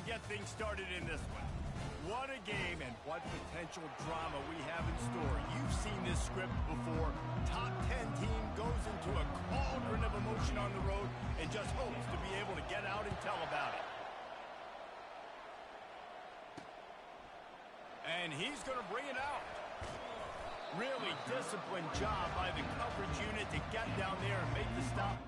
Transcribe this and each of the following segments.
get things started in this one. What a game and what potential drama we have in store. You've seen this script before. Top 10 team goes into a cauldron of emotion on the road and just hopes to be able to get out and tell about it. And he's going to bring it out. Really disciplined job by the coverage unit to get down there and make the stop.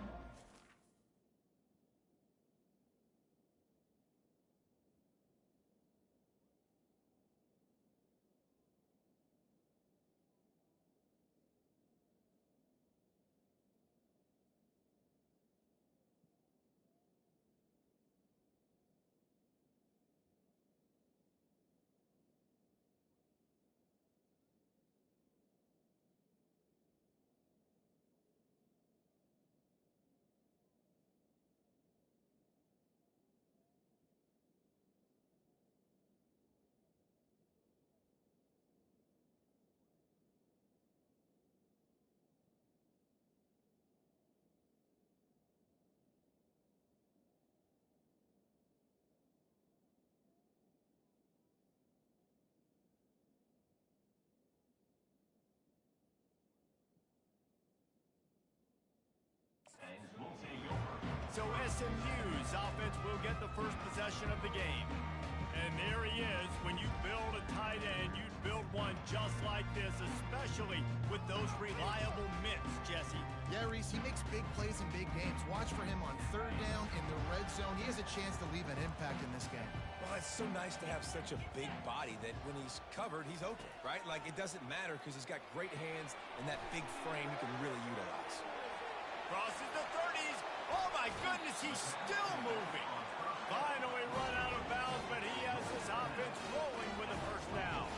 So SMU's offense will get the first possession of the game. And there he is. When you build a tight end, you'd build one just like this, especially with those reliable mitts, Jesse. Yeah, Reese, he makes big plays in big games. Watch for him on third down in the red zone. He has a chance to leave an impact in this game. Well, it's so nice to have such a big body that when he's covered, he's open, right? Like, it doesn't matter because he's got great hands and that big frame he can really utilize. Crosses the 30s. Oh, my goodness, he's still moving. Finally run out of bounds, but he has his offense rolling with a first down.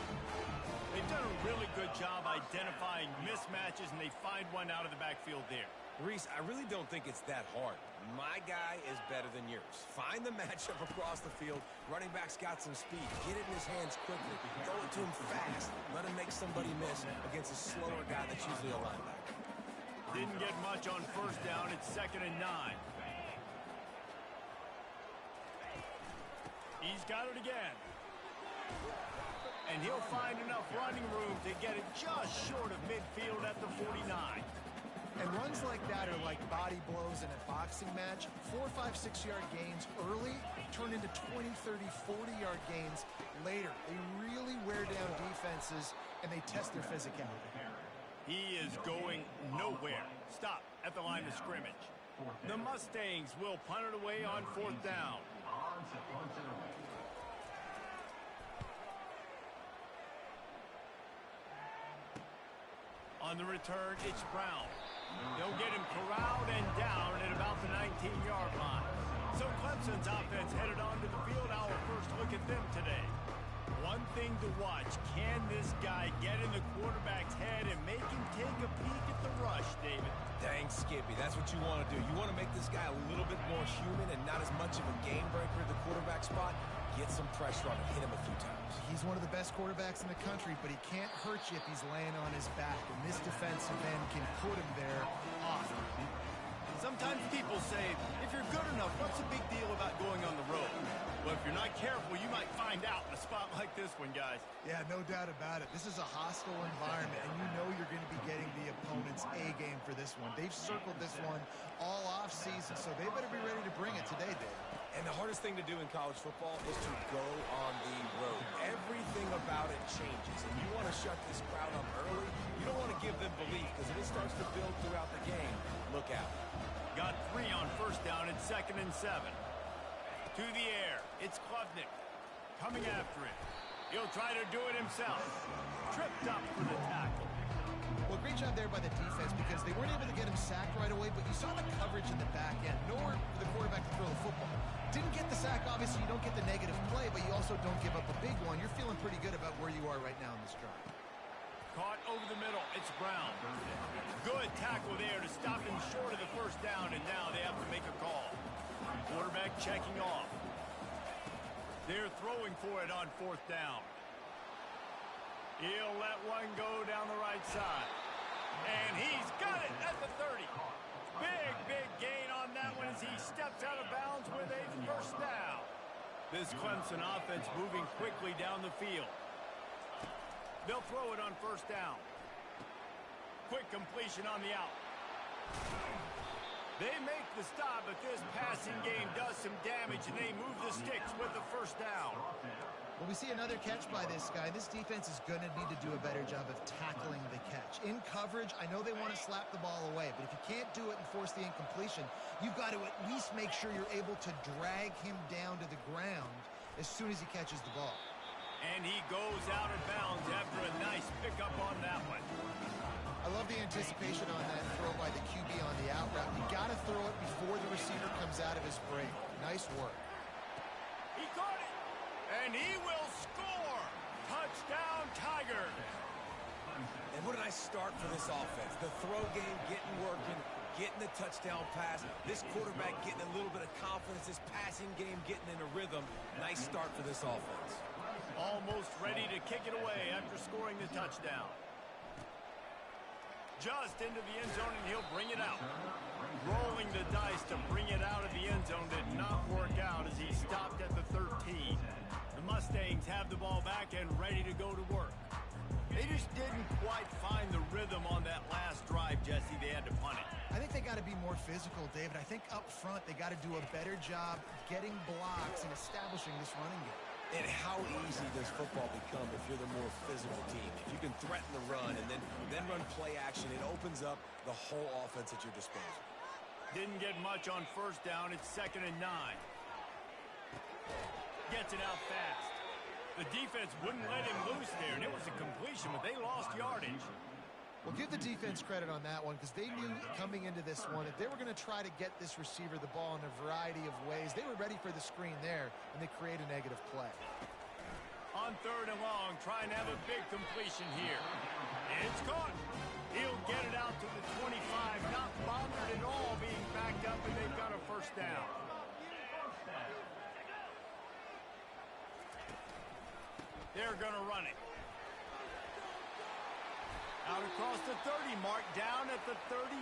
They've done a really good job identifying mismatches, and they find one out of the backfield there. Reese, I really don't think it's that hard. My guy is better than yours. Find the matchup across the field. Running back's got some speed. Get it in his hands quickly. Throw it to him fast. Let him make somebody miss against a slower guy that's usually a linebacker. Didn't get much on first down. It's 2nd and 9. He's got it again. And he'll find enough running room to get it just short of midfield at the 49. And runs like that are like body blows in a boxing match. 4, 5, 6-yard gains early turn into 20, 30, 40-yard gains later. They really wear down defenses, and they test their physicality. He is going nowhere. Stop at the line of scrimmage. The Mustangs will punt it away on 4th down. On the return, it's Brown. They'll get him corralled and down at about the 19-yard line. So Clemson's offense headed onto the field. Our first look at them today. One thing to watch, can this guy get in the quarterback's head and make him take a peek at the rush, David? Dang, Skippy, that's what you want to do. You want to make this guy a little bit more human and not as much of a game breaker at the quarterback spot. Get some pressure on him, hit him a few times. He's one of the best quarterbacks in the country, but he can't hurt you if he's laying on his back, and this defensive end can put him there often. Sometimes people say, if you're good enough, what's the big deal about going on the road? Well, if you're not careful, you might find out in a spot like this one, guys. Yeah, no doubt about it. This is a hostile environment, and you know you're going to be getting the opponent's A game for this one. They've circled this one all off-season, so they better be ready to bring it today, Dave. And the hardest thing to do in college football is to go on the road. Everything about it changes, and you want to shut this crowd up early. You don't want to give them belief, because if it starts to build throughout the game, look out. Got 3 on first down at 2nd and 7. To the air, it's Klubnik coming after it. He'll try to do it himself. Tripped up for the tackle. Well, great job there by the defense because they weren't able to get him sacked right away, but you saw the coverage in the back end. Nowhere for the quarterback to throw the football. Didn't get the sack, obviously you don't get the negative play, but you also don't give up a big one. You're feeling pretty good about where you are right now in this drive. Caught over the middle, it's Brown. Good tackle there to stop him short of the first down, and now they have to make a call. Quarterback checking off. They're throwing for it on 4th down. He'll let one go down the right side. And he's got it at the 30. Big gain on that one as he steps out of bounds with a first down. This Clemson offense moving quickly down the field. They'll throw it on first down. Quick completion on the out. They make the stop, but this passing game does some damage, and they move the sticks with the first down. Well, we see another catch by this guy. This defense is going to need to do a better job of tackling the catch. In coverage, I know they want to slap the ball away, but if you can't do it and force the incompletion, you've got to at least make sure you're able to drag him down to the ground as soon as he catches the ball. And he goes out of bounds after a nice pickup on that one. I love the anticipation on that throw by the QB on the out route. You got to throw it before the receiver comes out of his break. Nice work. He caught it, and he will score. Touchdown, Tigers. And what a nice start for this offense. The throw game getting working, getting the touchdown pass. This quarterback getting a little bit of confidence. This passing game getting in a rhythm. Nice start for this offense. Almost ready to kick it away after scoring the touchdown. Just into the end zone, and he'll bring it out. Rolling the dice to bring it out of the end zone did not work out as he stopped at the 13. The Mustangs have the ball back and ready to go to work. They just didn't quite find the rhythm on that last drive, Jesse. They had to punt it. I think they got to be more physical, David. I think up front they got to do a better job getting blocks and establishing this running game. And how easy does football become if you're the more physical team? If you can threaten the run and then run play action, it opens up the whole offense at your disposal. Didn't get much on first down. It's 2nd and 9. Gets it out fast. The defense wouldn't let him loose there, and it was a completion, but they lost yardage. Well, give the defense credit on that one because they knew coming into this one that they were going to try to get this receiver the ball in a variety of ways. They were ready for the screen there, and they create a negative play. On 3rd and long, trying to have a big completion here. It's caught. He'll get it out to the 25, not bothered at all being backed up, and they've got a first down. They're going to run it. Out across the 30 mark, down at the 35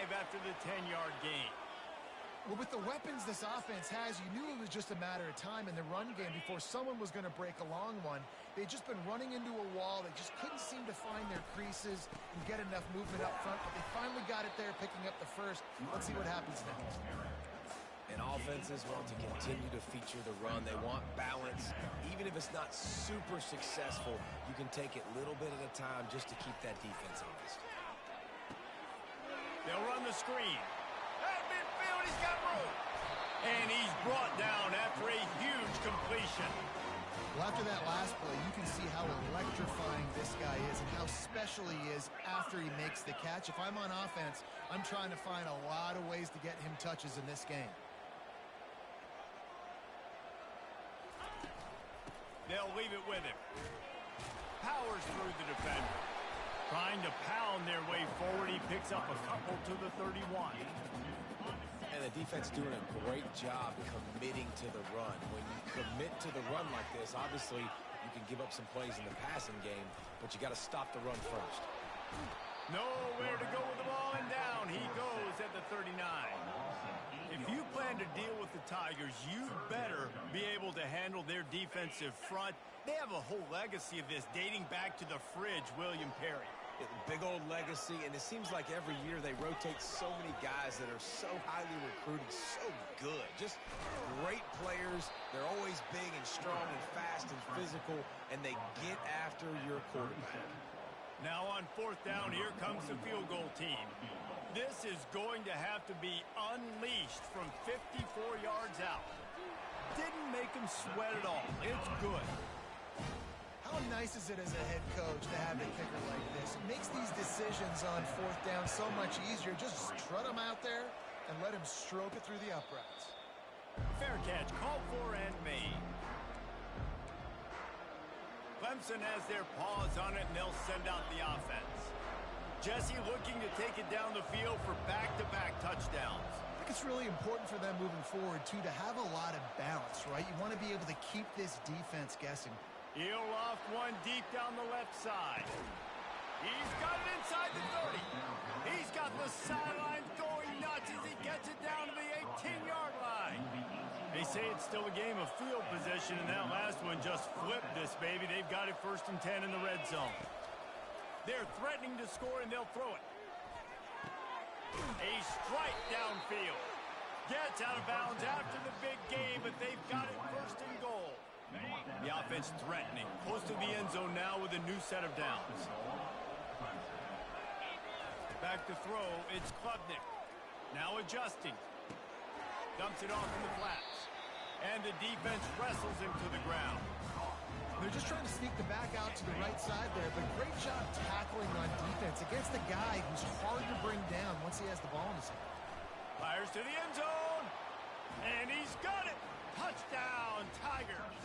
after the 10-yard gain. Well, with the weapons this offense has, you knew it was just a matter of time in the run game before someone was going to break a long one. They'd just been running into a wall. They just couldn't seem to find their creases and get enough movement up front, but they finally got it there, picking up the first. Let's see what happens next. And offenses want to continue to feature the run. They want balance. Even if it's not super successful, you can take it little bit at a time just to keep that defense honest. They'll run the screen. At midfield, he's got room. And he's brought down after a huge completion. Well, after that last play, you can see how electrifying this guy is and how special he is after he makes the catch. If I'm on offense, I'm trying to find a lot of ways to get him touches in this game. They'll leave it with him. Powers through the defender. Trying to pound their way forward. He picks up a couple to the 31. And the defense doing a great job committing to the run. When you commit to the run like this, obviously you can give up some plays in the passing game, but you got to stop the run first. Nowhere to go with the ball, and down he goes at the 39. If you plan to deal with the Tigers, you better be able to handle their defensive front. They have a whole legacy of this dating back to the fridge, William Perry. Big old legacy, and it seems like every year they rotate so many guys that are so highly recruited, so good. Just great players. They're always big and strong and fast and physical, and they get after your quarterback. Now on 4th down, here comes the field goal team. This is going to have to be unleashed from 54 yards out. Didn't make him sweat at all. It's good. How nice is it as a head coach to have a kicker like this? It makes these decisions on 4th down so much easier. Just strut him out there and let him stroke it through the uprights. Fair catch, called for and made. Clemson has their paws on it, and they'll send out the offense. Jesse looking to take it down the field for back-to-back touchdowns. I think it's really important for them moving forward, too, to have a lot of balance, right? You want to be able to keep this defense guessing. He'll loft one deep down the left side. He's got it inside the 30. He's got the sidelines going nuts as he gets it down to the 18-yard line. They say it's still a game of field position, and that last one just flipped this baby. They've got it 1st and 10 in the red zone. They're threatening to score, and they'll throw it. A strike downfield. Gets out of bounds after the big game, but they've got it 1st and goal. The offense threatening. Close to the end zone now with a new set of downs. Back to throw, it's Klubnik. Now adjusting. Dumps it off in the flats. And the defense wrestles him to the ground. They're just trying to sneak the back out to the right side there, but great job tackling on defense against the guy who's hard to bring down once he has the ball in his hand. Fires to the end zone. And he's got it. Touchdown, Tigers.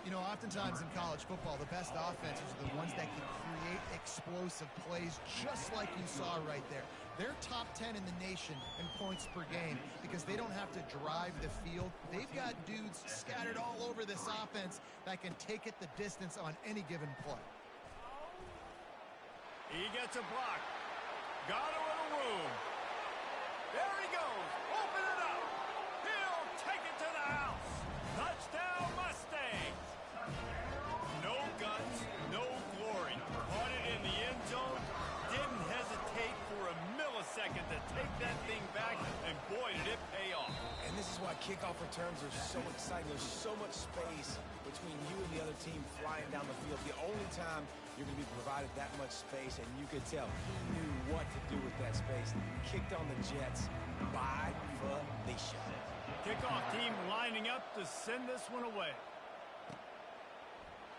You know, oftentimes in college football, the best offenses are the ones that can create explosive plays just like you saw right there. They're top 10 in the nation in points per game because they don't have to drive the field. They've got dudes scattered all over this offense that can take it the distance on any given play. He gets a block. Got a little room. There he goes. Open it up. He'll take it to the house. Touchdown, Mustangs. No guts, no glory. Caught it in the end zone. Didn't hesitate for a millisecond to take that thing back, and boy, did it pay off. And this is why kickoff returns are so exciting. There's so much space between you and the other team flying down the field. The only time you're going to be provided that much space, and you could tell he knew what to do with that space. Kicked on the Jets by the shot. Kickoff team lining up to send this one away.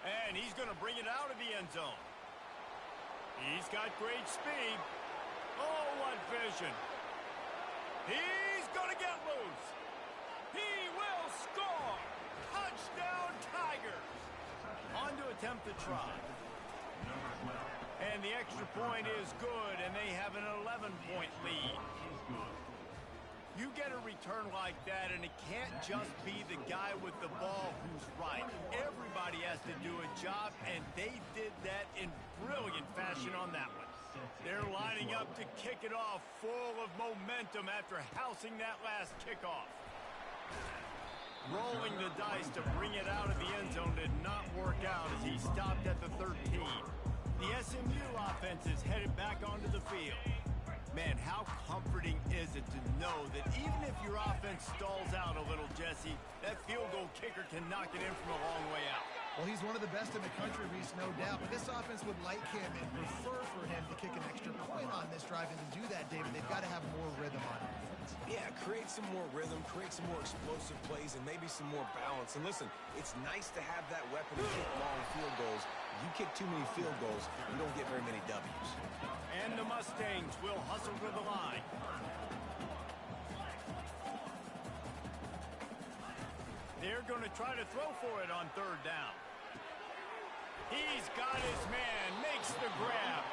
And he's going to bring it out of the end zone. He's got great speed. Oh, what vision. He's going to get loose. He will score. Touchdown, Tigers. On to attempt to try. And the extra point is good, and they have an 11-point lead. You get a return like that, and it can't just be the guy with the ball who's right. Everybody has to do a job, and they did that in brilliant fashion on that one. They're lining up to kick it off full of momentum after housing that last kickoff. Rolling the dice to bring it out of the end zone did not work out as he stopped at the 13. The SMU offense is headed back onto the field. Man, how comforting is it to know that even if your offense stalls out a little, Jesse, that field goal kicker can knock it in from a long way out. Well, he's one of the best in the country, Reese, no doubt. But this offense would like him and prefer for him to kick an extra point on this drive. And to do that, David, they've got to have more rhythm on offense. Yeah, create some more rhythm, create some more explosive plays, and maybe some more balance. And listen, it's nice to have that weapon to kick long field goals. You kick too many field goals, you don't get very many W's. And the Mustangs will hustle to the line. They're going to try to throw for it on 3rd down. He's got his man, makes the grab.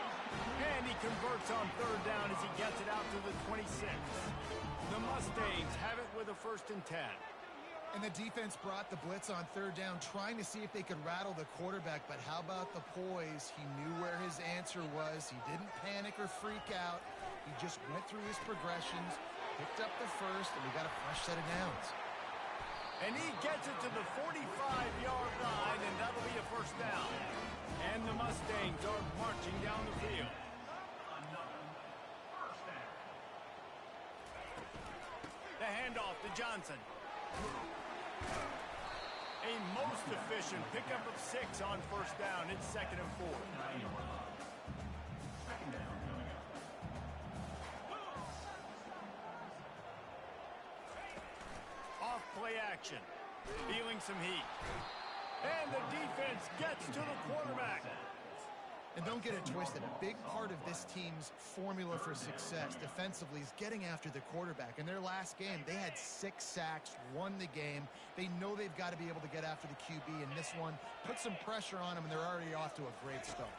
And he converts on 3rd down as he gets it out to the 26. The Mustangs have it with a 1st and 10. And the defense brought the blitz on 3rd down, trying to see if they could rattle the quarterback. But how about the poise? He knew where his answer was. He didn't panic or freak out. He just went through his progressions, picked up the 1st, and we got a fresh set of downs. And he gets it to the 45-yard line, and that'll be a 1st down. And the Mustangs are marching down the field. The handoff to Johnson. A most efficient pickup of 6 on 1st down. It's 2nd and 4. Off play action. Feeling some heat. And the defense gets to the quarterback. And don't get it twisted. A big part of this team's formula for success defensively is getting after the quarterback. In their last game, they had 6 sacks, won the game. They know they've got to be able to get after the QB, and this one put some pressure on them, and they're already off to a great start.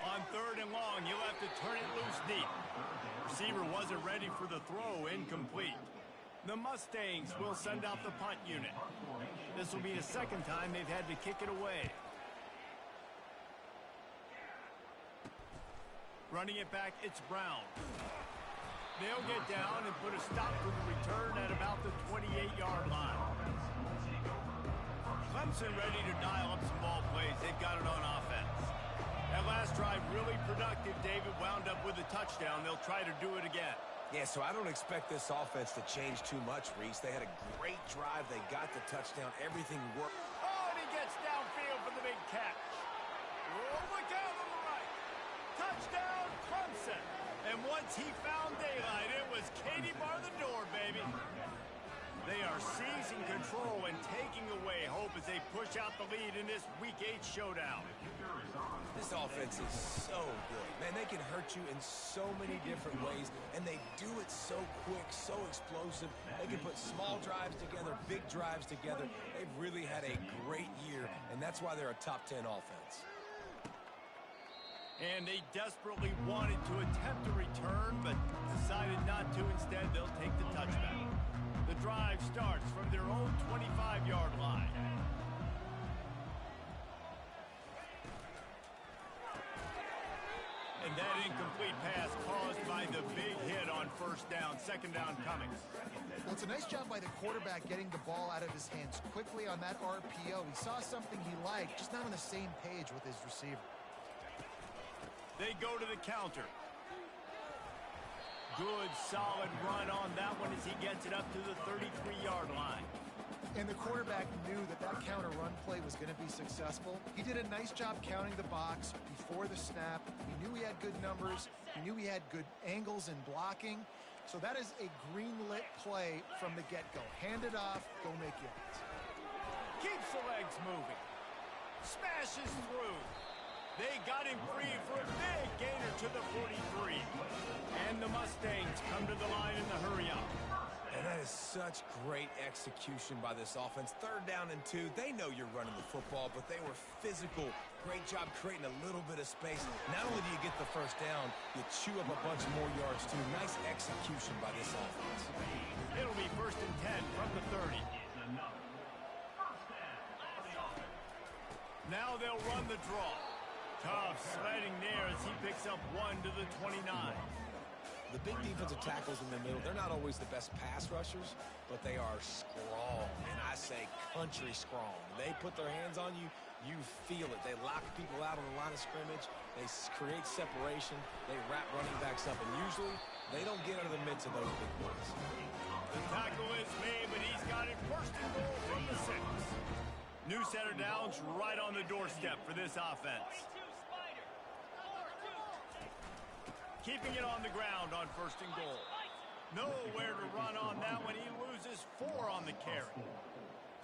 On 3rd and long, you'll have to turn it loose deep. Receiver wasn't ready for the throw, incomplete. The Mustangs will send out the punt unit. This will be the 2nd time they've had to kick it away. Running it back, it's Brown. They'll get down and put a stop to the return at about the 28-yard line. Clemson ready to dial up some ball plays. They've got it on offense. That last drive really productive. David wound up with a touchdown. They'll try to do it again. Yeah, so I don't expect this offense to change too much, Reese. They had a great drive. They got the touchdown. Everything worked. Oh, and he gets downfield for the big catch. Oh, look out on the right. Touchdown, Clemson. And once he found daylight, it was Katie bar the door, baby. They are seizing control and taking away hope as they push out the lead in this Week 8 showdown. This offense is so good. Man, they can hurt you in so many different ways, and they do it so quick, so explosive. They can put small drives together, big drives together. They've really had a great year, and that's why they're a top 10 offense. And they desperately wanted to attempt a return, but decided not to. Instead, they'll take the touchback. The drive starts from their own 25-yard line. And that incomplete pass caused by the big hit on first down. Second down coming. Well, it's a nice job by the quarterback getting the ball out of his hands quickly on that RPO. He saw something he liked, just not on the same page with his receiver. They go to the counter. Good, solid run on that one as he gets it up to the 33-yard line. And the quarterback knew that that counter run play was going to be successful. He did a nice job counting the box before the snap. He knew he had good numbers. He knew he had good angles and blocking. So that is a green-lit play from the get-go. Hand it off, go make yards. Keeps the legs moving. Smashes through. They got him free for a big gainer to the 43. And the Mustangs come to the line in the hurry-up. And that is such great execution by this offense. Third down and 2. They know you're running the football, but they were physical. Great job creating a little bit of space. Not only do you get the first down, you chew up a bunch more yards, too. Nice execution by this offense. It'll be first and 10 from the 30. Now they'll run the draw. Tough sledding there as he picks up 1 to the 29. The big defensive tackles in the middle, they're not always the best pass rushers, but they are strong, and I say country strong. They put their hands on you, you feel it. They lock people out on the line of scrimmage. They create separation. They wrap running backs up, and usually they don't get out of the midst of those big boys. The tackle is made, but he's got it first and goal from the 6. New center downs right on the doorstep for this offense. Keeping it on the ground on first and goal. Nowhere to run on that one. He loses 4 on the carry.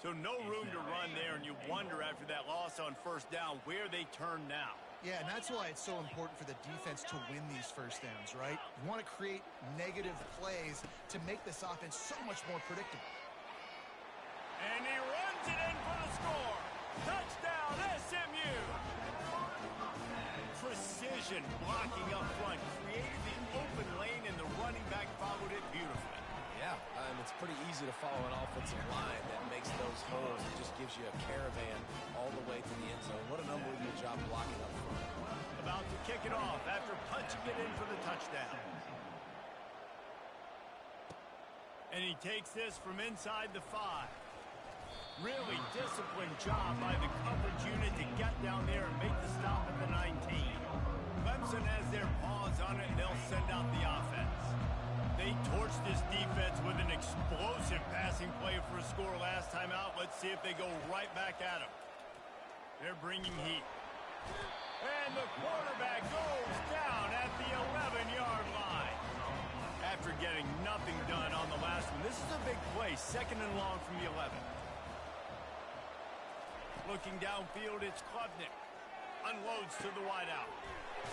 So no room to run there, and you wonder after that loss on first down where they turn now. Yeah, and that's why it's so important for the defense to win these first downs, right? You want to create negative plays to make this offense so much more predictable. And he runs it in for the score. Touchdown, SMU. Precision blocking up front. Created the open lane, and the running back followed it beautifully. Yeah, it's pretty easy to follow an offensive line that makes those holes. It just gives you a caravan all the way to the end zone. What an unbelievable job blocking up front. About to kick it off after punching it in for the touchdown. And he takes this from inside the 5. Really disciplined job by the coverage unit to get down there and make the stop at the 19. Clemson has their paws on it, and they'll send out the offense. They torched this defense with an explosive passing play for a score last time out. Let's see if they go right back at them. They're bringing heat. And the quarterback goes down at the 11-yard line. After getting nothing done on the last one, this is a big play, second and long from the 11. Looking downfield, it's Klubnik. Unloads to the wideout.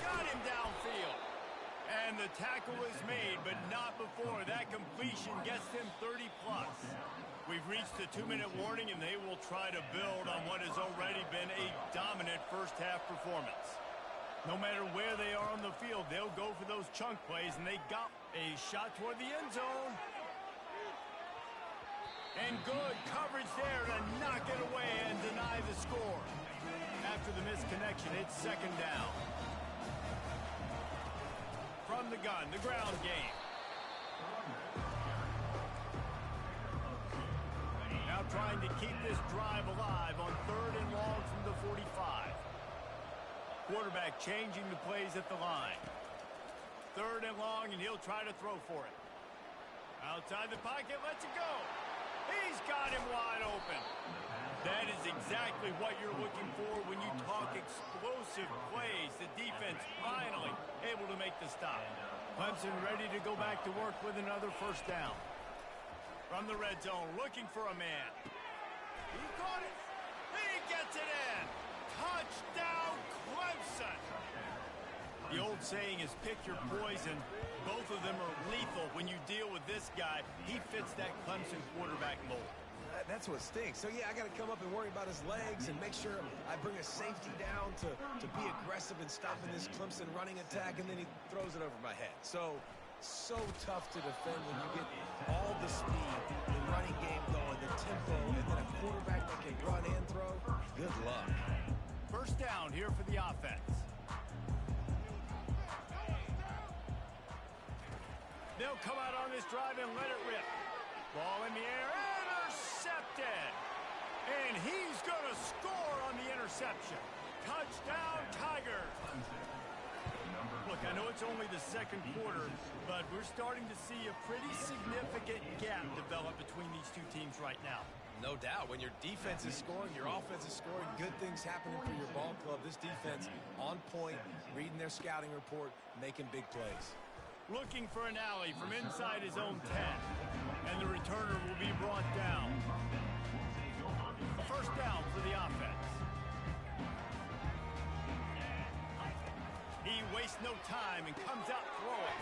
Got him downfield. And the tackle is made, but not before that completion gets them 30-plus. We've reached the 2-minute warning, and they will try to build on what has already been a dominant first-half performance. No matter where they are on the field, they'll go for those chunk plays, and they got a shot toward the end zone. And good coverage there to knock it away and deny the score. After the misconnection, it's second down. From the gun, the ground game. trying to keep this drive alive on 3rd and long from the 45. Quarterback changing the plays at the line. 3rd and long, and he'll try to throw for it. Outside the pocket, lets it go. He's got him wide open. That is exactly what you're looking for when you talk explosive plays. The defense finally able to make the stop. Clemson ready to go back to work with another first down. From the red zone, looking for a man. He caught it. He gets it in. Touchdown, Clemson. The old saying is pick your poison. Both of them are lethal when you deal with this guy. He fits that Clemson quarterback mold. That's what stinks. So, yeah, I got to come up and worry about his legs and make sure I bring a safety down to be aggressive in stopping this Clemson running attack, and then he throws it over my head. So tough to defend when you get all the speed, the running game going, the tempo, and then a quarterback that can run and throw. Good luck. First down here for the offense. They'll come out on this drive and let it rip. Ball in the air, intercepted. And he's going to score on the interception. Touchdown, Tigers. Look, I know it's only the second quarter, but we're starting to see a pretty significant gap develop between these two teams right now. No doubt. When your defense is scoring, your offense is scoring, good things happening for your ball club. This defense on point, reading their scouting report, making big plays. Looking for an alley from inside his own 10. And the returner will be brought down. First down for the offense. He wastes no time and comes out throwing,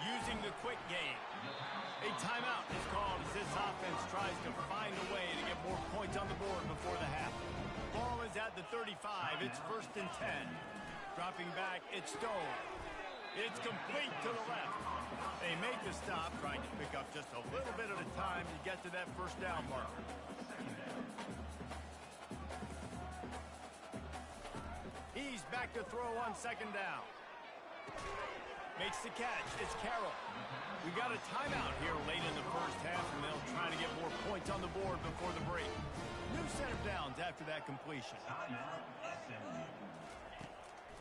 using the quick game. A timeout is called as this offense tries to find a way to get more points on the board before the half. Ball is at the 35. It's 1st and 10. Dropping back, it's Stone. It's complete to the left. They make the stop, trying to pick up just a little bit at a time to get to that first down marker. He's back to throw on 2nd down. Makes the catch. It's Carroll. We got a timeout here late in the first half, and they'll try to get more points on the board before the break. New set of downs after that completion.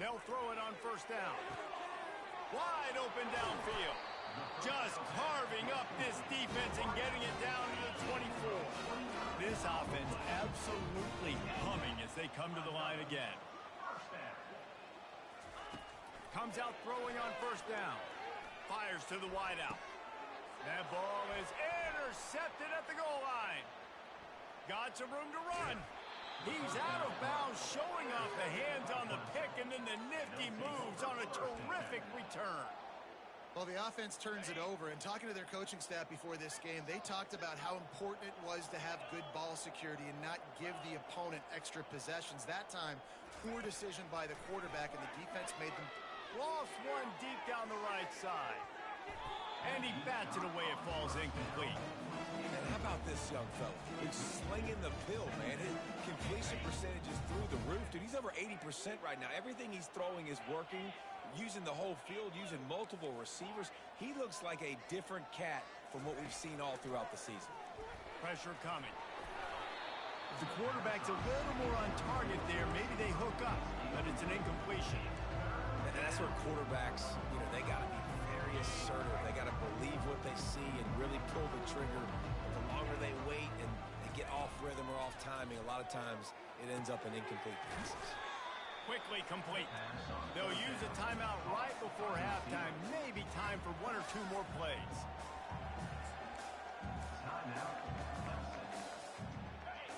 They'll throw it on 1st down. Wide open downfield. Just carving up this defense and getting it down to the 24. This offense absolutely humming as they come to the line again. Comes out throwing on 1st down. Fires to the wideout. That ball is intercepted at the goal line. Got some room to run. He's out of bounds, showing off the hands on the pick, and then the nifty moves on a terrific return. Well, the offense turns it over, and talking to their coaching staff before this game, they talked about how important it was to have good ball security and not give the opponent extra possessions. That time, poor decision by the quarterback, and the defense made them. Lost one deep down the right side. And he bats it away. It falls incomplete. And how about this young fella? He's slinging the pill, man. His completion percentage is through the roof. Dude, he's over 80% right now. Everything he's throwing is working, using the whole field, using multiple receivers. He looks like a different cat from what we've seen all throughout the season. Pressure coming. If the quarterback's a little more on target there, maybe they hook up, but it's an incompletion. And that's where quarterbacks, they got to be very assertive. They got to believe what they see and really pull the trigger. But the longer they wait and they get off rhythm or off timing, a lot of times it ends up in incomplete passes. Quickly complete. They'll use a timeout right before halftime. Maybe time for 1 or 2 more plays.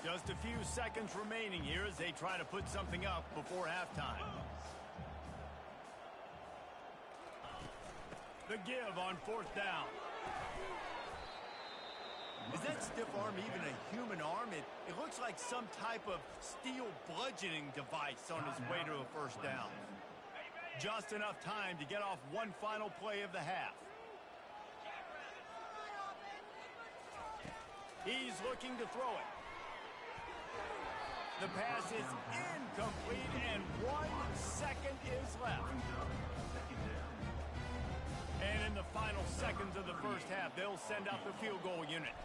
Just a few seconds remaining here as they try to put something up before halftime. The give on 4th down. Is that stiff arm even a human arm? It looks like some type of steel bludgeoning device on his way to a first down. Just enough time to get off one final play of the half. He's looking to throw it. The pass is incomplete, and 1 second is left. And in the final seconds of the first half, they'll send out the field goal unit.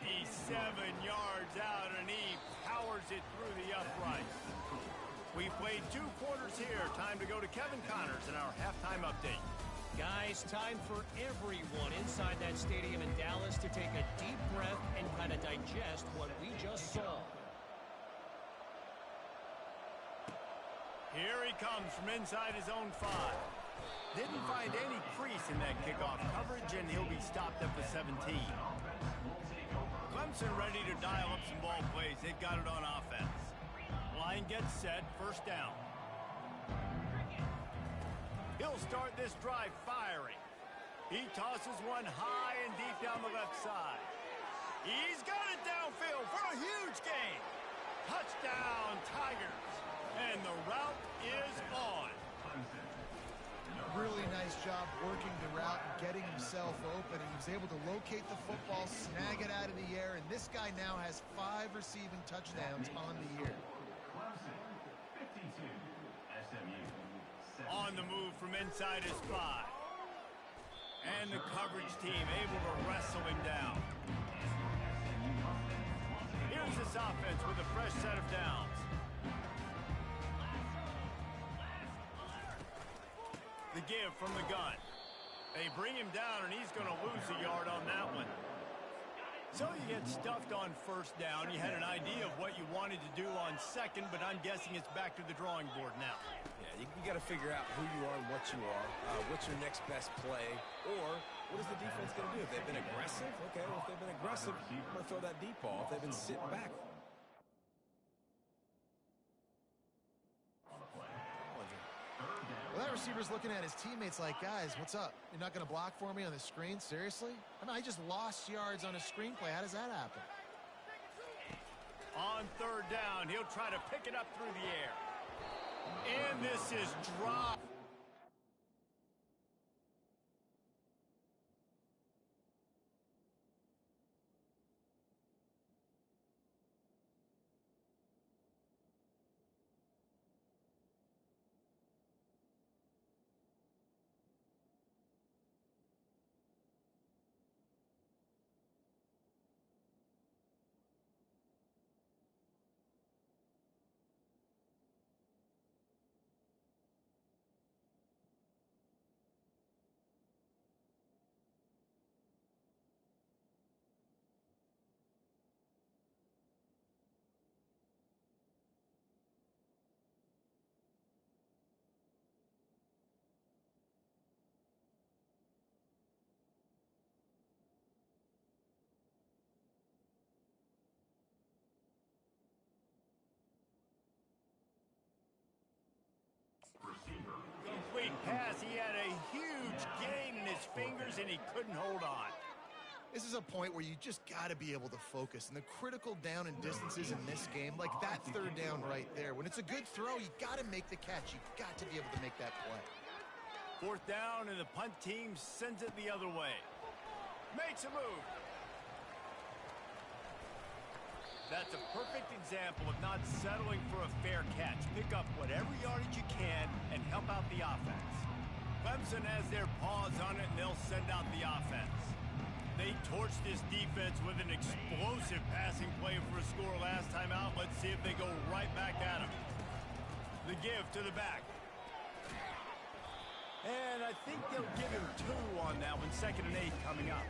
57 yards out, and he powers it through the uprights. We played 2 quarters here. Time to go to Kevin Connors in our halftime update. Guys, time for everyone inside that stadium in Dallas to take a deep breath and kind of digest what we just saw. Here he comes from inside his own 5. Didn't find any crease in that kickoff coverage, and he'll be stopped at the 17. Clemson ready to dial up some ball plays. They've got it on offense. Line gets set, first down. He'll start this drive firing. He tosses one high and deep down the left side. He's got it downfield for a huge gain. Touchdown, Tigers. And the route is on. Really nice job working the route and getting himself open. He was able to locate the football, snag it out of the air, and this guy now has 5 receiving touchdowns on the year. On the move from inside his 5. And the coverage team able to wrestle him down. Here's this offense with a fresh set of downs. The give from the gun. They bring him down, and he's going to lose a yard on that one. So you get stuffed on first down. You had an idea of what you wanted to do on second, but I'm guessing it's back to the drawing board now. Yeah, you got to figure out who you are and what you are. What's your next best play? Or what is the defense going to do? If they've been aggressive, okay, well, if they've been aggressive, I'm going to throw that deep ball. If they've been sitting back. Well, that receiver's looking at his teammates like, guys, what's up? You're not going to block for me on the screen? Seriously? I mean, I just lost yards on a screenplay. How does that happen? On third down, he'll try to pick it up through the air. And this is dropped. Complete pass. He had a huge gain in his fingers, and he couldn't hold on. This is a point where you just got to be able to focus. And the critical down and distances in this game, like that third down right there, when it's a good throw, you got to make the catch. You got to be able to make that play. Fourth down, and the punt team sends it the other way. Makes a move. That's a perfect example of not settling for a fair catch. Pick up whatever yardage you can and help out the offense. Clemson has their paws on it, and they'll send out the offense. They torched this defense with an explosive passing play for a score last time out. Let's see if they go right back at him. The give to the back. And I think they'll give him 2 on that one. 2nd and 8 coming up.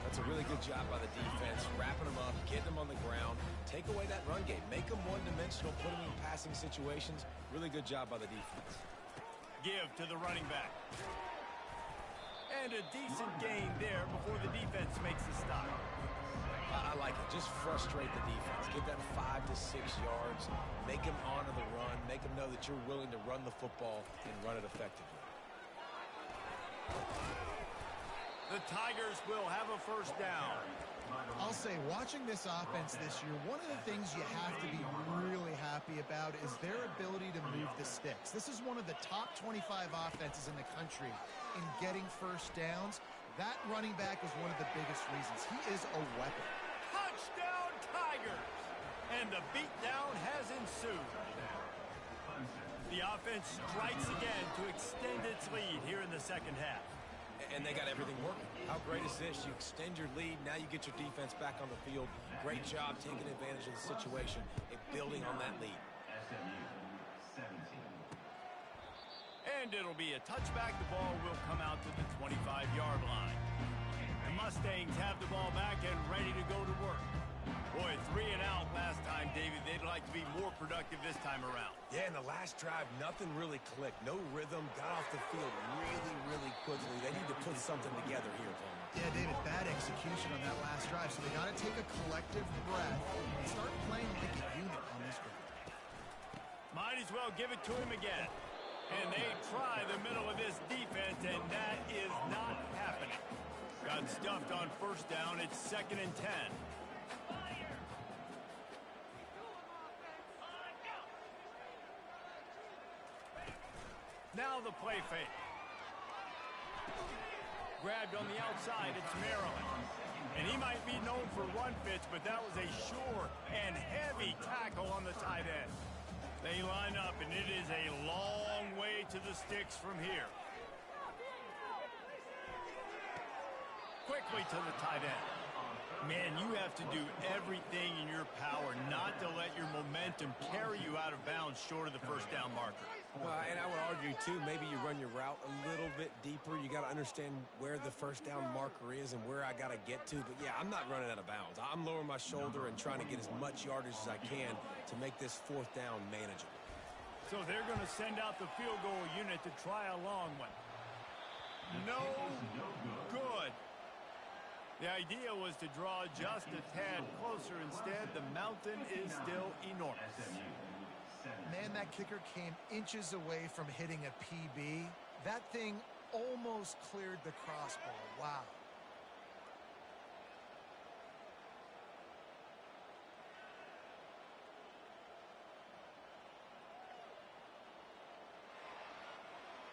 That's a really good job by the defense, wrapping them up, getting them on the ground, take away that run game, make them one-dimensional, put them in passing situations. Really good job by the defense. Give to the running back. And a decent gain there before the defense makes the stop. I like it. Just frustrate the defense. Get that 5 to 6 yards. Make them honor the run. Make them know that you're willing to run the football and run it effectively. The Tigers will have a first down. I'll say, watching this offense this year, one of the things you have to be really happy about is their ability to move the sticks. This is one of the top 25 offenses in the country in getting first downs. That running back is one of the biggest reasons. He is a weapon. Touchdown, Tigers! And the beatdown has ensued. The offense strikes again to extend its lead here in the second half. And they got everything working. How great is this? You extend your lead. Now you get your defense back on the field. Great job taking advantage of the situation and building on that lead. And it'll be a touchback. The ball will come out to the 25-yard line. The Mustangs have the ball back and ready to go to work. Boy, 3 and out last time, David. They'd like to be more productive this time around. Yeah, in the last drive, nothing really clicked. No rhythm. Got off the field really, really quickly. They need to put something together here, Palmer. Yeah, David, bad execution on that last drive. So they got to take a collective breath and start playing like a unit on this one. Might as well give it to him again. And they try the middle of this defense, and that is not happening. Got stuffed on first down. It's 2nd and 10. Now the play fake. Grabbed on the outside, it's Maryland. And he might be known for run fits, but that was a sure and heavy tackle on the tight end. They line up, and it is a long way to the sticks from here. Quickly to the tight end. Man, you have to do everything in your power not to let your momentum carry you out of bounds short of the first down marker. And I would argue, too, maybe you run your route a little bit deeper. You got to understand where the first down marker is and where I got to get to. But, yeah, I'm not running out of bounds. I'm lowering my shoulder and trying to get as much yardage as I can to make this 4th down manageable. So they're going to send out the field goal unit to try a long one. No good. The idea was to draw just a tad closer. Instead, the mountain is still enormous. Man, that kicker came inches away from hitting a PB. That thing almost cleared the crossbar. Wow.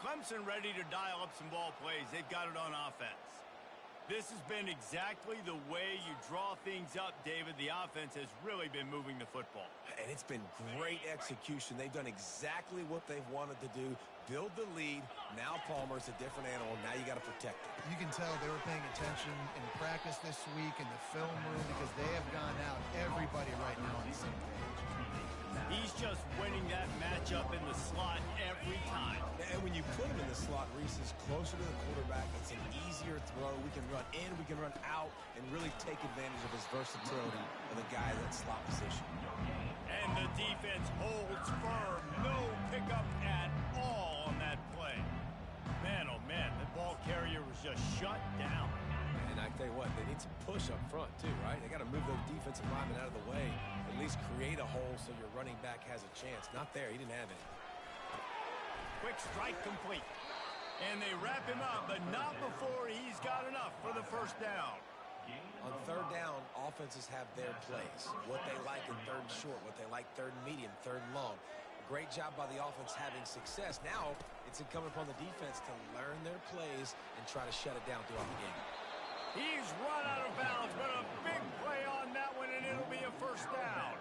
Clemson ready to dial up some ball plays. They've got it on offense. This has been exactly the way you draw things up, David. The offense has really been moving the football. And it's been great execution. They've done exactly what they've wanted to do. Build the lead. Now Palmer's a different animal. Now you got to protect it. You can tell they were paying attention in practice this week in the film room because they have gone out everybody right now on the same page. He's just winning that matchup in the slot every time. And when you put him in the slot, Reese is closer to the quarterback. It's an easier throw. We can run in, we can run out, and really take advantage of his versatility of the guy in that slot position. And the defense holds firm. No pickup at all on that play. Man, oh man, the ball carrier was just shut down. And I tell you what, they need some push up front too, right? They got to move those defensive linemen out of the way. At least create a hole so your running back has a chance. Not there. He didn't have it. Quick strike complete. And they wrap him up, but not before he's got enough for the first down. On 3rd down, offenses have their plays. What they like in 3rd and short, what they like 3rd and medium, 3rd and long. Great job by the offense having success. Now it's incumbent upon the defense to learn their plays and try to shut it down throughout the game. He's run out of bounds, but a big play on that one, and it'll be a first down.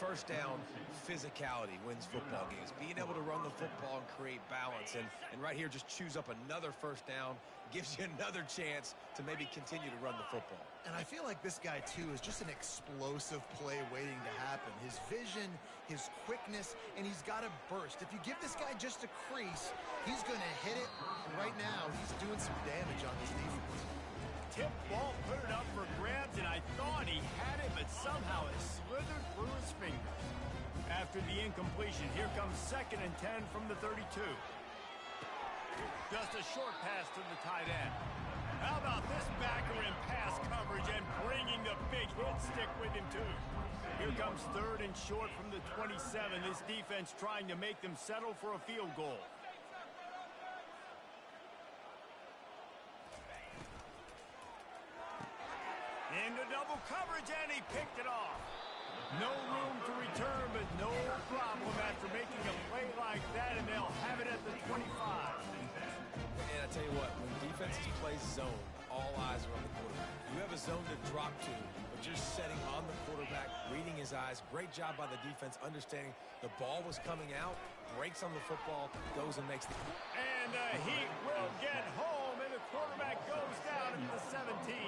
First down, physicality wins football games. Being able to run the football and create balance. And right here, just choose up another first down. Gives you another chance to maybe continue to run the football. And I feel like this guy, too, is just an explosive play waiting to happen. His vision, his quickness, and he's got a burst. If you give this guy just a crease, he's going to hit it. And right now, he's doing some damage on this defense. Tip ball, put it up for grabs, and I thought he had it, but somehow it slithered through his fingers. After the incompletion, here comes 2nd and 10 from the 32. Just a short pass to the tight end. How about this backer in pass coverage and bringing the big hit stick with him, too? Here comes 3rd and short from the 27. This defense trying to make them settle for a field goal. Into double coverage, and he picked it off. No room to return, but no problem after making a play like that, and they'll have it at the 25. And I tell you what, when defenses play zone, all eyes are on the quarterback. You have a zone to drop to, but you're setting on the quarterback, reading his eyes. Great job by the defense, understanding the ball was coming out, breaks on the football, goes and makes the... And the Heat will get home in the quarterback goes down at the 17.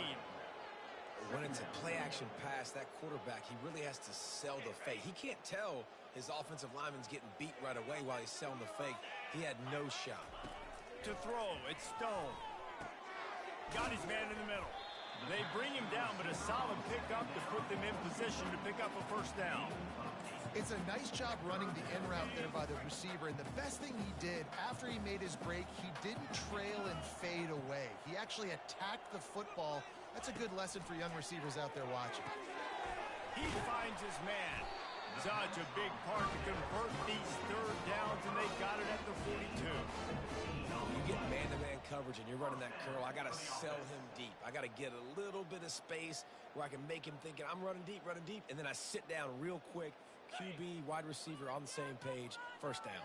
When it's a play-action pass, that quarterback, he really has to sell the fake. He can't tell his offensive lineman's getting beat right away while he's selling the fake. He had no shot. To throw, it's Stone. Got his man in the middle. They bring him down, but a solid pickup to put them in position to pick up a first down. It's a nice job running the in route there by the receiver, and the best thing he did after he made his break, he didn't trail and fade away. He actually attacked the football. That's a good lesson for young receivers out there watching. He finds his man. Such a big part to convert these third downs, and they got it at the 42. You get man-to-man coverage and you're running that curl, I got to sell him deep. I got to get a little bit of space where I can make him thinking I'm running deep, and then I sit down real quick. QB, wide receiver on the same page, first down.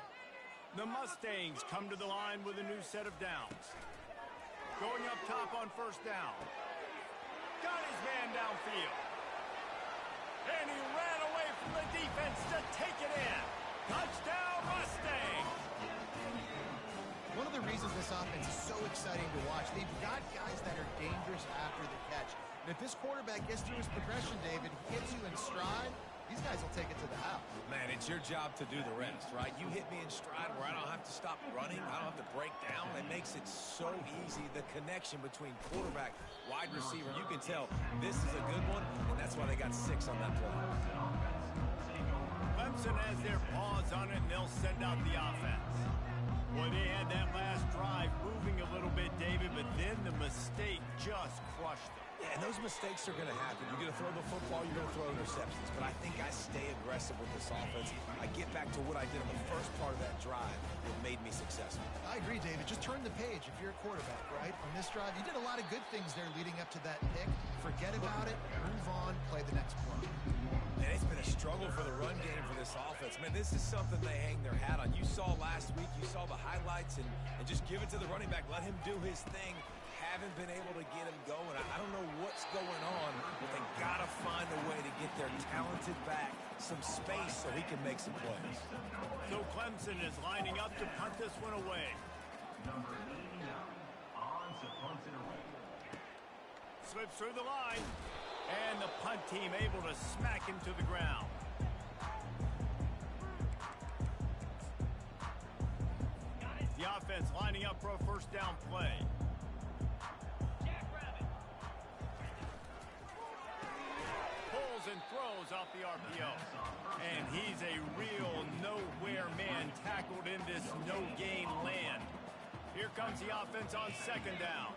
The Mustangs come to the line with a new set of downs. Going up top on first down. Got his man downfield. And he ran away from the defense to take it in. Touchdown, Mustangs! One of the reasons this offense is so exciting to watch, they've got guys that are dangerous after the catch. And if this quarterback gets through his progression, David, hits you in stride, these guys will take it to the house. Man, it's your job to do the rest, right? You hit me in stride where I don't have to stop running. I don't have to break down. It makes it so easy. The connection between quarterback, wide receiver, you can tell this is a good one, and that's why they got 6 on that play. Clemson has their paws on it, and they'll send out the offense. Well, they had that last drive moving a little bit, David, but then the mistake just crushed them. Yeah, and those mistakes are going to happen. You're going to throw the football, you're going to throw interceptions. But I think I stay aggressive with this offense. I get back to what I did in the first part of that drive that made me successful. I agree, David. Just turn the page if you're a quarterback, right? On this drive, you did a lot of good things there leading up to that pick. Forget about it, move on, play the next play. And it's been a struggle for the run game for this offense. Man, this is something they hang their hat on. You saw last week, you saw the highlights, and just give it to the running back. Let him do his thing. Haven't been able to get him going. I don't know what's going on, but they got to find a way to get their talented back some space so he can make some plays. So Clemson is lining up to punt this one away. Number 89 on to punt it away. Slips through the line, and the punt team able to smack him to the ground. The offense lining up for a first down play. Pulls and throws off the RPO. And he's a real nowhere man tackled in this no-gain land. Here comes the offense on second down.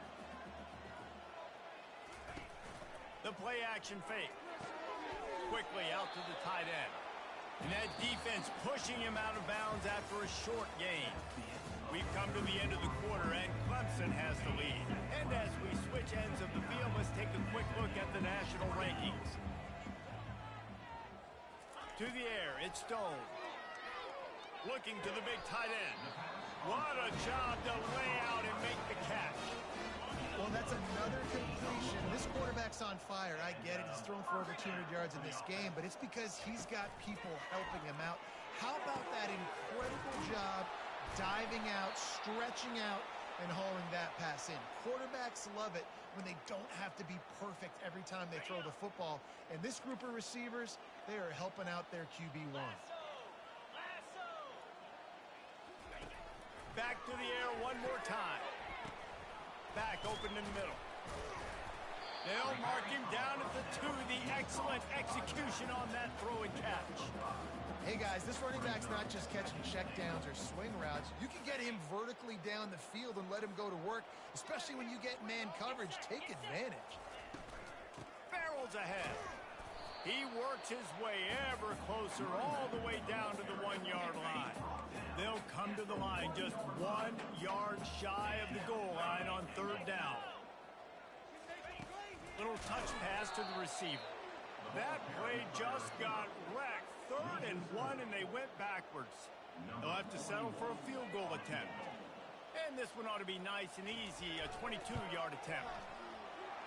The play-action fake. Quickly out to the tight end. And that defense pushing him out of bounds after a short gain. We've come to the end of the quarter, and Clemson has the lead. And as we switch ends of the field, let's take a quick look at the national rankings. To the air, it's Stone. Looking to the big tight end. What a job to lay out and make the catch. Well, that's another completion. This quarterback's on fire. I get it. He's thrown for over 200 yards in this game, but it's because he's got people helping him out. How about that incredible job diving out, stretching out, and hauling that pass in? Quarterbacks love it when they don't have to be perfect every time they throw the football. And this group of receivers, they are helping out their QB1. Back to the air one more time. Back open in the middle. They'll mark him down at the 2. The excellent execution on that throw and catch. Hey guys, this running back's not just catching checkdowns or swing routes. You can get him vertically down the field and let him go to work, especially when you get man coverage. Take advantage. Barrels ahead. He works his way ever closer all the way down to the 1-yard line. They'll come to the line just 1 yard shy of the goal line on third down. Little touch pass to the receiver. That play just got wrecked. 3rd and 1, and they went backwards. They'll have to settle for a field goal attempt. And this one ought to be nice and easy, a 22-yard attempt.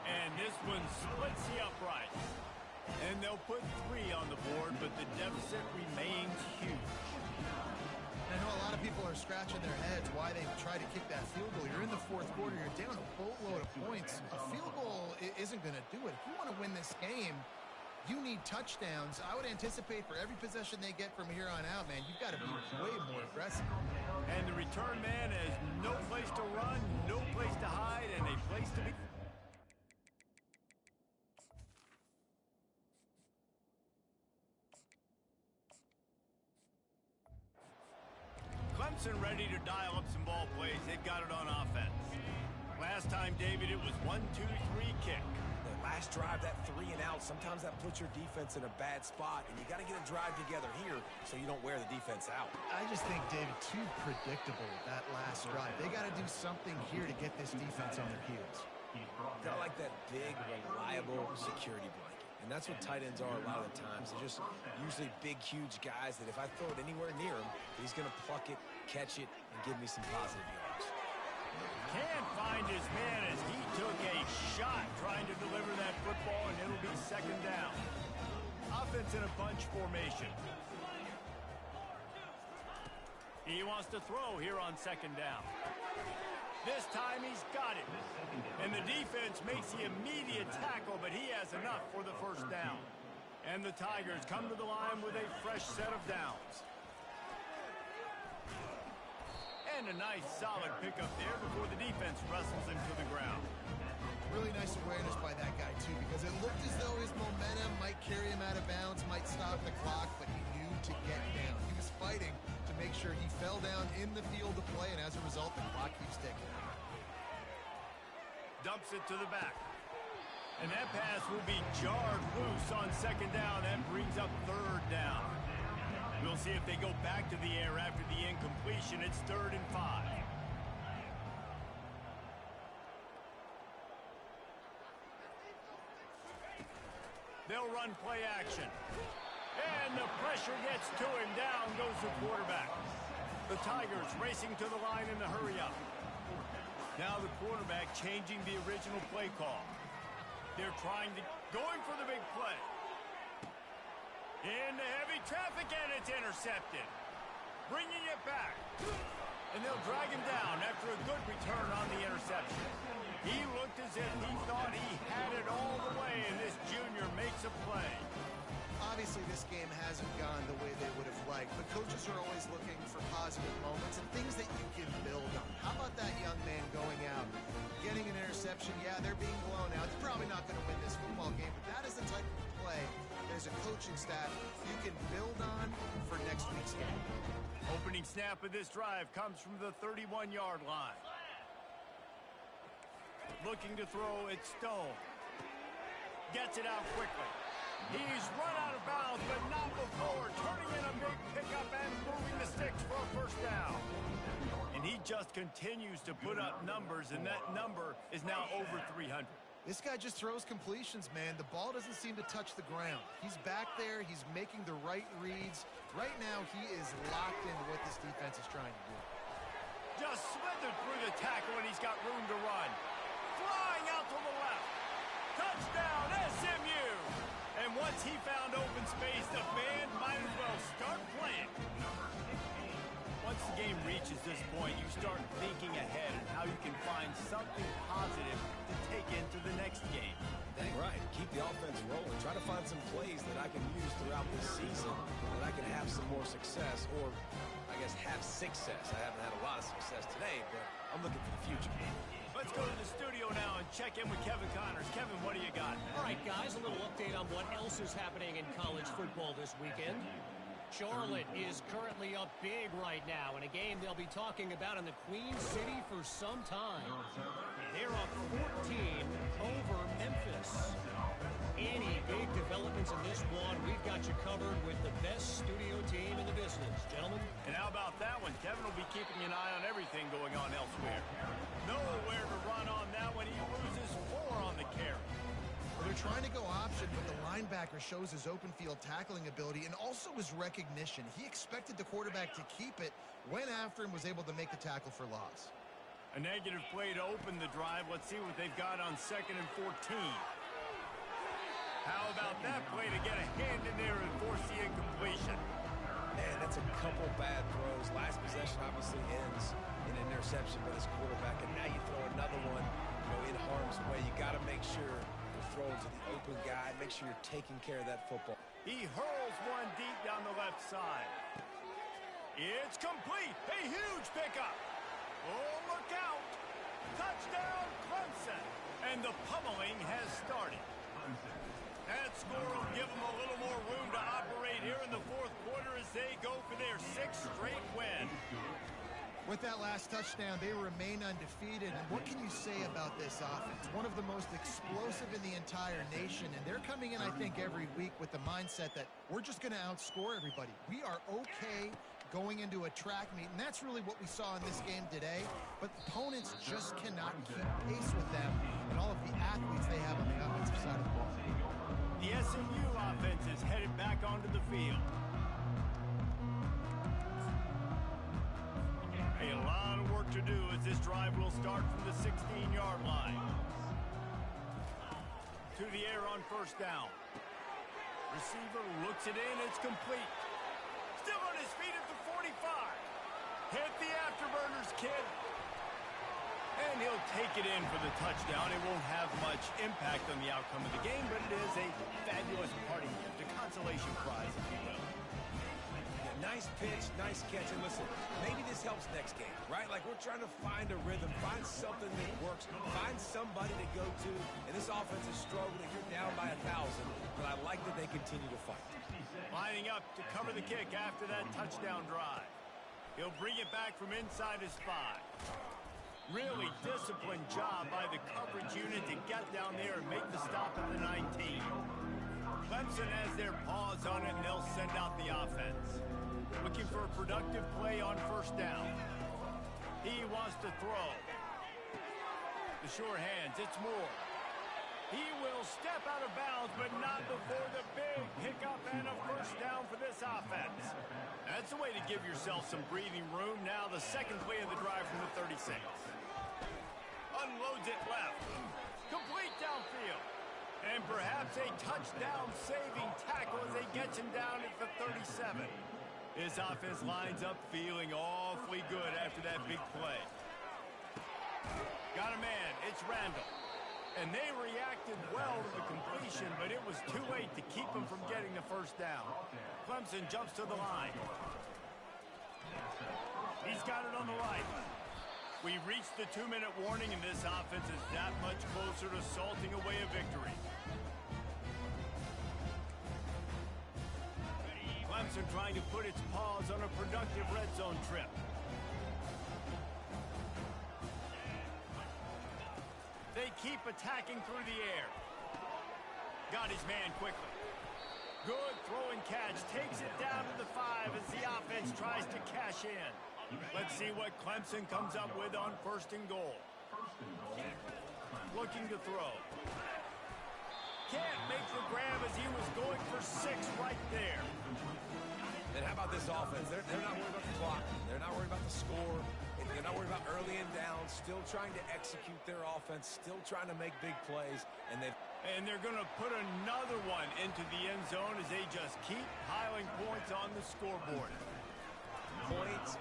And this one splits the uprights. And they'll put 3 on the board, but the deficit remains huge. I know a lot of people are scratching their heads why they try to kick that field goal. You're in the fourth quarter. You're down a boatload of points. A field goal isn't going to do it. If you want to win this game, you need touchdowns. I would anticipate for every possession they get from here on out, man, you've got to be way more aggressive. And the return man has no place to run, no place to hide, and a place to be. Clemson ready to dial up some ball plays. They've got it on offense. Last time, David, it was 1-2-3 kick. The last drive, that 3 and out, sometimes that puts your defense in a bad spot, and you got to get a drive together here so you don't wear the defense out. I just think, David, too predictable that last drive. They got to do something here to get this defense on their heels. Got to like that big, reliable security blanket. And that's what tight ends are a lot of the times. They're just usually big, huge guys that if I throw it anywhere near him, he's going to pluck it, catch it, and give me some positive yards. Can't find his man as he took a shot trying to deliver that football, and it'll be second down. Offense in a bunch formation. He wants to throw here on second down. This time he's got it. And the defense makes the immediate tackle, but he has enough for the first down. And the Tigers come to the line with a fresh set of downs. And a nice solid pickup there before the defense wrestles him to the ground. Really nice awareness by that guy, too, because it looked as though his momentum might carry him out of bounds, might stop the clock, but he knew to get down. He was fighting to make sure he fell down in the field of play, and as a result, the clock keeps ticking. Dumps it to the back. And that pass will be jarred loose on second down. That brings up third down. We'll see if they go back to the air after the incompletion. It's 3rd and 5. They'll run play action. And the pressure gets to him. Down goes the quarterback. The Tigers racing to the line in the hurry up. Now the quarterback changing the original play call. They're going for the big play. Into heavy traffic, and it's intercepted. Bringing it back. And they'll drag him down after a good return on the interception. He looked as if he thought he had it all the way, and this junior makes a play. Obviously, this game hasn't gone the way they would have liked, but coaches are always looking for positive moments and things that you can build on. How about that young man going out, getting an interception? Yeah, they're being blown out. They're probably not going to win this football game, but that is the type of play that as a coaching staff you can build on for next week's game. Opening snap of this drive comes from the 31-yard line. Looking to throw, it's Stone. Gets it out quickly. He's run out of bounds, but not before turning in a big pickup and moving the sticks for a first down. And he just continues to put up numbers, and that number is now over 300. This guy just throws completions, man. The ball doesn't seem to touch the ground. He's back there. He's making the right reads. Right now, he is locked into what this defense is trying to do. Just slithered through the tackle, and he's got room to run. Flying out to the left. Touchdown, SMU! And once he found open space, the band might as well start playing. Once the game reaches this point, you start thinking ahead and how you can find something positive to take into the next game. Dang right. Keep the offense rolling. Try to find some plays that I can use throughout this season that I can have some more success, or I guess have success. I haven't had a lot of success today, but I'm looking for the future. Let's go to the studio now and check in with Kevin Connors. Kevin, what do you got? All right, guys, a little update on what else is happening in college football this weekend. Charlotte is currently up big right now in a game they'll be talking about in the Queen City for some time. They're up 14 over Memphis. Any big developments in this one, we've got you covered with the best studio team in the business. Gentlemen? And how about that one? Kevin will be keeping an eye on everything going on elsewhere. Nowhere to run on that one. He loses 4 on the carry. Well, they're trying to go option, but the linebacker shows his open field tackling ability and also his recognition. He expected the quarterback to keep it, went after him, was able to make the tackle for loss. A negative play to open the drive. Let's see what they've got on 2nd and 14. How about that play to get a hand in there and force the incompletion? Man, that's a couple bad throws. Last possession obviously ends in an interception by this quarterback, and now you throw another one, in harm's way. You got to make sure you're throwing to the open guy. Make sure you're taking care of that football. He hurls one deep down the left side. It's complete. A huge pickup. Oh, look out. Touchdown, Clemson. And the pummeling has started. That score will give them a little more room to operate here in the fourth quarter as they go for their 6th straight win. With that last touchdown, they remain undefeated. And what can you say about this offense? One of the most explosive in the entire nation. And they're coming in, I think, every week with the mindset that we're just going to outscore everybody. We are okay going into a track meet. And that's really what we saw in this game today. But opponents just cannot keep pace with them and all of the athletes they have on the offensive side of the ball. The SMU offense is headed back onto the field. A lot of work to do as this drive will start from the 16-yard line. To the air on first down. Receiver looks it in. It's complete. Still on his feet at the 45. Hit the afterburners, kid. And he'll take it in for the touchdown. It won't have much impact on the outcome of the game, but it is a fabulous parting gift, a consolation prize, if you will. Nice pitch, nice catch. And listen, maybe this helps next game, right? Like, we're trying to find a rhythm, find something that works, find somebody to go to. And this offense is struggling. You're down by 1,000, but I like that they continue to fight. Lining up to cover the kick after that touchdown drive. He'll bring it back from inside his 5. Really disciplined job by the coverage unit to get down there and make the stop at the 19. Clemson has their paws on it, and they'll send out the offense. Looking for a productive play on first down. He wants to throw. The sure hands, it's Moore. He will step out of bounds, but not before the big pickup and a first down for this offense. That's a way to give yourself some breathing room. Now the second play of the drive from the 36. Unloads it left. Complete downfield. And perhaps a touchdown-saving tackle as they get him down at the 37. This offense lines up feeling awfully good after that big play. Got a man. It's Randall. And they reacted well to the completion, but it was too late to keep them from getting the first down. Clemson jumps to the line. He's got it on the right. We've reached the 2-minute warning, and this offense is that much closer to salting away a victory. Clemson trying to put its paws on a productive red zone trip. They keep attacking through the air. Got his man quickly. Good throw and catch. Takes it down to the 5 as the offense tries to cash in. Let's see what Clemson comes up with on first and goal. Looking to throw. Can't make the grab as he was going for 6 right there. And how about this offense? They're not worried about the clock. They're not worried about the score. They're not worried about early and down. Still trying to execute their offense. Still trying to make big plays. And they're going to put another one into the end zone as they just keep piling points on the scoreboard. Points,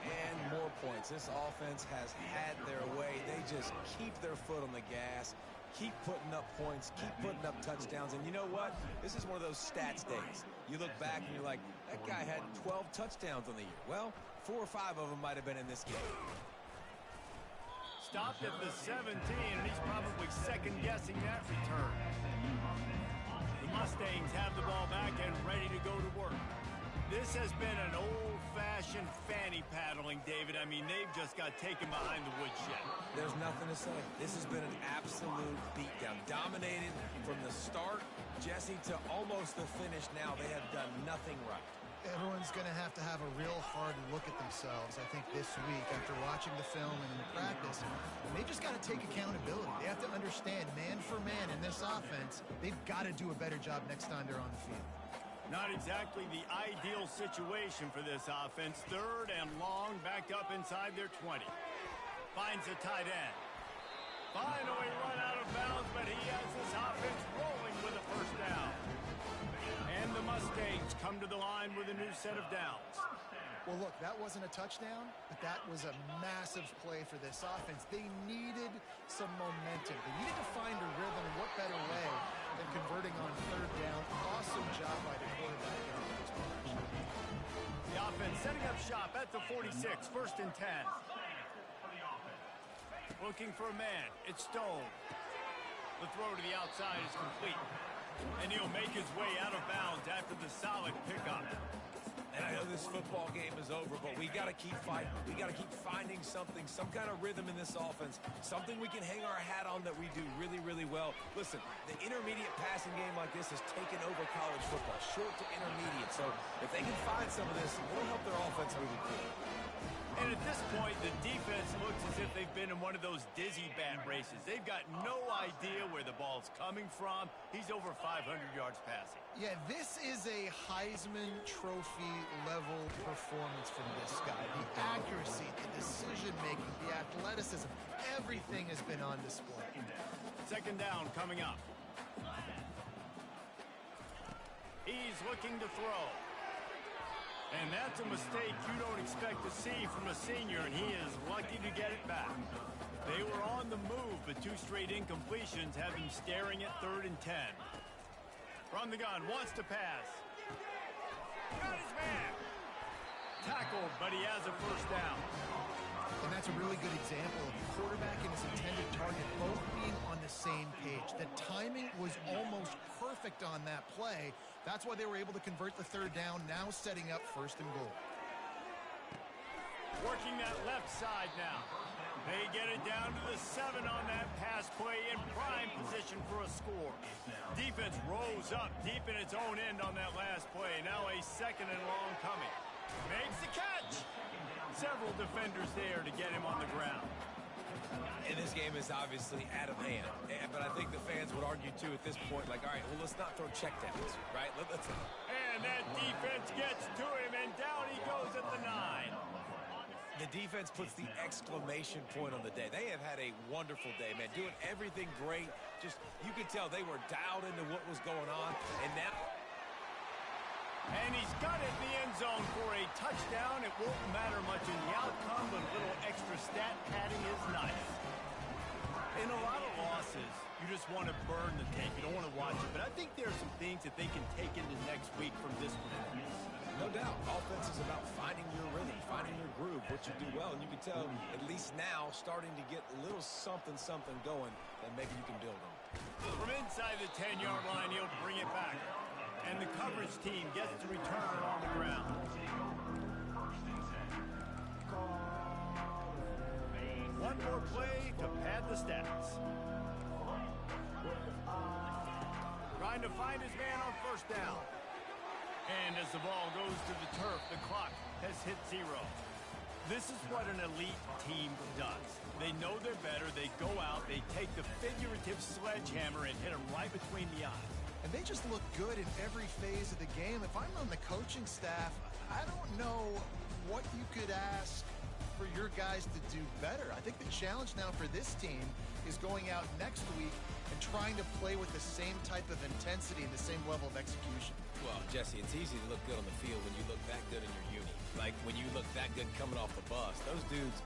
and more points. This offense has had their way. They just keep their foot on the gas, keep putting up points, keep putting up touchdowns. And you know what? This is one of those stats days. You look back and you're like, that guy had 12 touchdowns on the year. Well, 4 or 5 of them might have been in this game. Stopped at the 17, and he's probably second-guessing that return. The Mustangs have the ball back and ready to go to work. This has been an old-fashioned fanny paddling, David. I mean, they've just got taken behind the woodshed. There's nothing to say. This has been an absolute beatdown. Dominated from the start, Jesse, to almost the finish now. They have done nothing right. Everyone's going to have a real hard look at themselves, I think, this week after watching the film and in practice. And they just got to take accountability. They have to understand, man for man in this offense, they've got to do a better job next time they're on the field. Not exactly the ideal situation for this offense. 3rd and long, backed up inside their 20. Finds a tight end. Finally run out of bounds, but he has this offense rolling with a first down. And the Mustangs come to the line with a new set of downs. Well, look, that wasn't a touchdown, but that was a massive play for this offense. They needed some momentum. They needed to find a rhythm, and what better way than converting on third down. Awesome job by the quarterback. The offense setting up shop at the 46, 1st and 10. Looking for a man. It's Stone. The throw to the outside is complete. And he'll make his way out of bounds after the solid pickup. And I know this football game is over, but we got to keep fighting. We got to keep finding something, some kind of rhythm in this offense, something we can hang our hat on that we do really, really well. Listen, the intermediate passing game like this has taken over college football, short to intermediate. So if they can find some of this, it'll help their offense moving forward. And at this point, the defense looks as if they've been in one of those dizzy bat races. They've got no idea where the ball's coming from. He's over 500 yards passing. Yeah, this is a Heisman Trophy level performance from this guy. The accuracy, the decision-making, the athleticism, everything has been on display. 2nd down coming up. He's looking to throw. And that's a mistake you don't expect to see from a senior, and he is lucky to get it back. They were on the move, but 2 straight incompletions have him staring at 3rd and 10. From the gun, wants to pass. Got his man. Tackled, but he has a 1st down. And that's a really good example of the quarterback and his intended target both being on the same page. The timing was almost perfect on that play. That's why they were able to convert the 3rd down, now setting up 1st and goal. Working that left side now. They get it down to the 7 on that pass play in prime position for a score. Defense rose up deep in its own end on that last play. Now a 2nd and long coming. Makes the catch. Several defenders there to get him on the ground. And this game is obviously out of hand. But I think the fans would argue, too, at this point, like, all right, well, let's not throw checkdowns, right? And that defense gets to him, and down he goes at the 9. The defense puts the exclamation point on the day. They have had a wonderful day, man, doing everything great. Just, you could tell they were dialed into what was going on, and now... And he's got it in the end zone for a touchdown. It won't matter much in the outcome, but a little extra stat padding is nice. In a lot of losses, you just want to burn the tape. You don't want to watch it. But I think there are some things that they can take into next week from this performance. No doubt. Offense is about finding your rhythm, finding your groove, what you do well. And you can tell, at least now, starting to get a little something going that maybe you can build on. From inside the 10-yard line, he'll bring it back. And the coverage team gets to return it on the ground. One more play to pad the stats. Trying to find his man on 1st down. And as the ball goes to the turf, the clock has hit 0. This is what an elite team does. They know they're better. They go out. They take the figurative sledgehammer and hit them right between the eyes. And they just look good in every phase of the game. If I'm on the coaching staff, I don't know what you could ask for your guys to do better. I think the challenge now for this team is going out next week and trying to play with the same type of intensity and the same level of execution. Well, Jesse, it's easy to look good on the field when you look that good in your uni. Like when you look that good coming off the bus. Those dudes,